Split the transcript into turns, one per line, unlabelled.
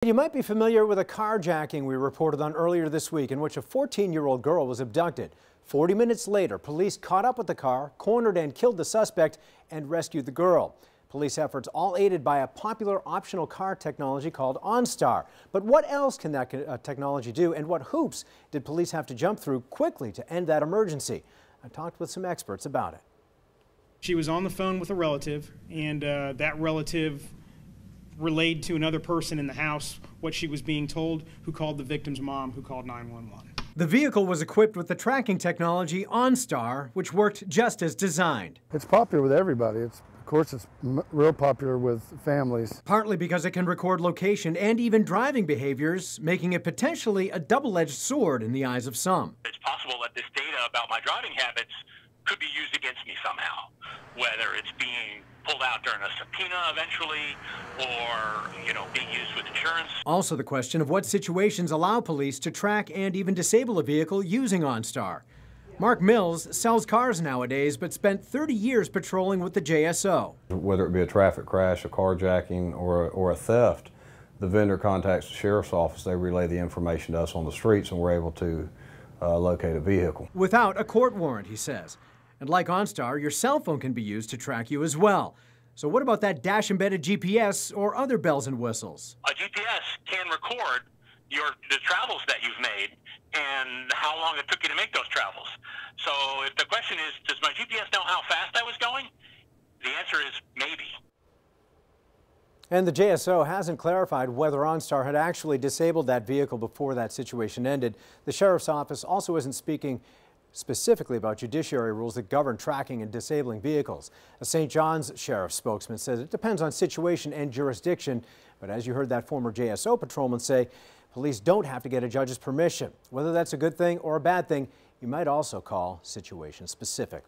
You might be familiar with a carjacking we reported on earlier this week in which a 14-year-old girl was abducted. 40 minutes later, police caught up with the car, cornered and killed the suspect, and rescued the girl. Police efforts all aided by a popular optional car technology called OnStar. But what else can that technology do, and what hoops did police have to jump through quickly to end that emergency? I talked with some experts about it.
She was on the phone with a relative, and that relative relayed to another person in the house what she was being told, who called the victim's mom, who called 911.
The vehicle was equipped with the tracking technology OnStar, which worked just as designed.
It's popular with everybody. Of course, it's real popular with families.
Partly because it can record location and even driving behaviors, making it potentially a double-edged sword in the eyes of some.
It's possible that this data about my driving habits could be used against me somehow, whether it's being pulled out during a subpoena eventually, or, being used with insurance.
Also the question of what situations allow police to track and even disable a vehicle using OnStar. Mark Mills sells cars nowadays, but spent 30 years patrolling with the JSO.
Whether it be a traffic crash, a carjacking, or a theft, the vendor contacts the sheriff's office, they relay the information to us on the streets, and we're able to locate a vehicle.
Without a court warrant, he says. And like OnStar, your cell phone can be used to track you as well. So what about that dash-embedded GPS or other bells and whistles?
A GPS can record the travels that you've made and how long it took you to make those travels. So if the question is, does my GPS know how fast I was going? The answer is maybe.
And the JSO hasn't clarified whether OnStar had actually disabled that vehicle before that situation ended. The sheriff's office also isn't speaking specifically about judiciary rules that govern tracking and disabling vehicles. A St. John's sheriff's spokesman says it depends on situation and jurisdiction, but as you heard that former JSO patrolman say, police don't have to get a judge's permission. Whether that's a good thing or a bad thing, you might also call situation specific.